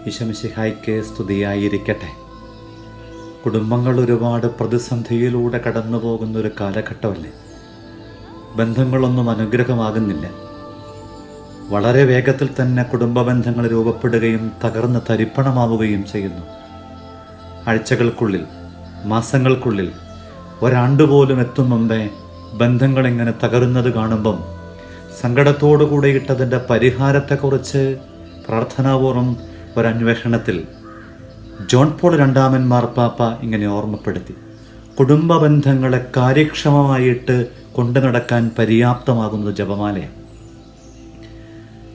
ഈശോ മിശിഹായ്ക്ക് സ്തുതിയായിരിക്കട്ടെ. കുടുംബങ്ങൾ ഒരുപാട് പ്രതിസന്ധിയിലൂടെ കടന്നു പോകുന്നൊരു കാലഘട്ടമല്ലേ. ബന്ധങ്ങളൊന്നും അനുഗ്രഹമാകുന്നില്ല. വളരെ വേഗത്തിൽ തന്നെ കുടുംബ ബന്ധങ്ങൾ രൂപപ്പെടുകയും തകർന്ന് തരിപ്പണമാവുകയും ചെയ്യുന്നു. ആഴ്ചകൾക്കുള്ളിൽ, മാസങ്ങൾക്കുള്ളിൽ, ഒരാണ്ടുപോലും എത്തും മുമ്പേ ബന്ധങ്ങളിങ്ങനെ തകരുന്നത് കാണുമ്പം സങ്കടത്തോടു കൂടെ ഇട്ടതിൻ്റെ പരിഹാരത്തെക്കുറിച്ച് പ്രാർത്ഥനാപൂർവം ഒരന്വേഷണത്തിൽ ജോൺ പോൾ രണ്ടാമൻ മാർപ്പാപ്പ ഇങ്ങനെ ഓർമ്മപ്പെടുത്തി. കുടുംബ ബന്ധങ്ങളെ കാര്യക്ഷമമായിട്ട് കൊണ്ടു നടക്കാൻ പര്യാപ്തമാകുന്നത് ജപമാലയാണ്.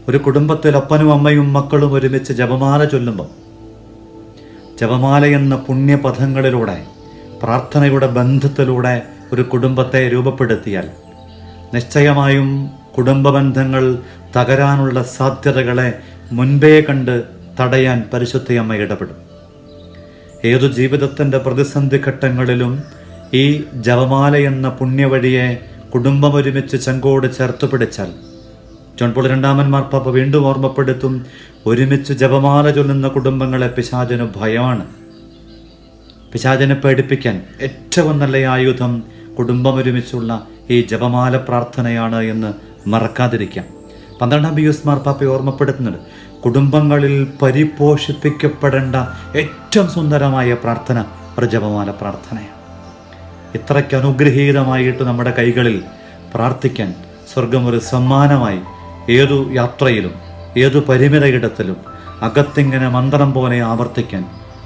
ഒരു കുടുംബത്തിൽ അപ്പനും അമ്മയും മക്കളും ഒരുമിച്ച് ജപമാല ചൊല്ലുമ്പം, ജപമാല എന്ന പുണ്യപഥങ്ങളിലൂടെ, പ്രാർത്ഥനയുടെ ബന്ധത്തിലൂടെ ഒരു കുടുംബത്തെ രൂപപ്പെടുത്തിയാൽ നിശ്ചയമായും കുടുംബ ബന്ധങ്ങൾ തകരാനുള്ള സാധ്യതകളെ മുൻപേ കണ്ട് തടയാൻ പരിശുദ്ധയമ്മ ഇടപെടും. ഏതു ജീവിതത്തിൻ്റെ പ്രതിസന്ധി ഘട്ടങ്ങളിലും ഈ ജപമാല എന്ന പുണ്യവഴിയെ കുടുംബം ഒരുമിച്ച് ചെങ്കോട് ചേർത്ത് പിടിച്ചാൽ, ജോൺ പോൾ രണ്ടാമൻ മാർപ്പാപ്പ വീണ്ടും ഓർമ്മപ്പെടുത്തും, ഒരുമിച്ച് ജപമാല ചൊല്ലുന്ന കുടുംബങ്ങളെ പിശാചിന് ഭയമാണ്. പിശാചിനെ പേടിപ്പിക്കാൻ ഏറ്റവും നല്ല ആയുധം കുടുംബം ഒരുമിച്ചുള്ള ഈ ജപമാല പ്രാർത്ഥനയാണ് എന്ന് മറക്കാതിരിക്കാം. 12-ാം പിയൂസ് മാർപ്പാപ്പ ഓർമ്മപ്പെടുത്തുന്നുണ്ട്, കുടുംബങ്ങളിൽ പരിപോഷിപ്പിക്കപ്പെടേണ്ട ഏറ്റവും സുന്ദരമായ പ്രാർത്ഥന ഒരു ജപമാല പ്രാർത്ഥനയാണ്. ഇത്രയ്ക്ക് അനുഗ്രഹീതമായിട്ട് നമ്മുടെ കൈകളിൽ പ്രാർത്ഥിക്കാൻ സ്വർഗം ഒരു സമ്മാനമായി ഏതു യാത്രയിലും ഏതു പരിമിതയിടത്തിലും അകത്തിങ്ങനെ മന്ത്രം പോലെ ആവർത്തിക്കാൻ,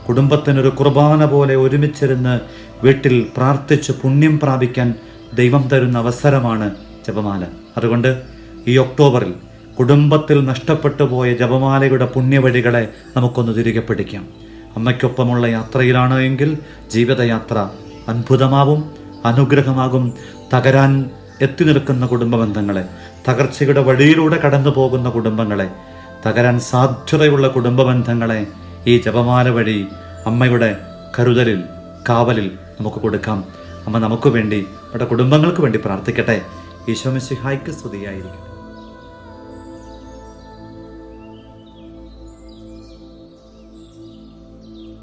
കുടുംബത്തിനൊരു കുർബാന പോലെ ഒരുമിച്ചിരുന്ന് വീട്ടിൽ പ്രാർത്ഥിച്ച് പുണ്യം പ്രാപിക്കാൻ ദൈവം തരുന്ന അവസരമാണ് ജപമാല. അതുകൊണ്ട് ഈ ഒക്ടോബറിൽ കുടുംബത്തിൽ നഷ്ടപ്പെട്ടു പോയ ജപമാലയുടെ പുണ്യവഴികളെ നമുക്കൊന്ന് തിരികെ പിടിക്കാം. അമ്മയ്ക്കൊപ്പമുള്ള യാത്രയിലാണ് എങ്കിൽ ജീവിതയാത്ര അത്ഭുതമാവും, അനുഗ്രഹമാകും. തകരാൻ എത്തി നിൽക്കുന്ന കുടുംബ ബന്ധങ്ങളെ, തകർച്ചയുടെ വഴിയിലൂടെ കടന്നു പോകുന്ന കുടുംബങ്ങളെ, തകരാൻ സാധ്യതയുള്ള കുടുംബ ബന്ധങ്ങളെ ഈ ജപമാല വഴി അമ്മയുടെ കരുതലിൽ, കാവലിൽ നമുക്ക് കൊടുക്കാം. അമ്മ നമുക്ക് വേണ്ടി, നമ്മുടെ കുടുംബങ്ങൾക്ക് വേണ്ടി പ്രാർത്ഥിക്കട്ടെ. ഈശോ മിശിഹായ്ക്ക് സ്തുതിയായിരിക്കും.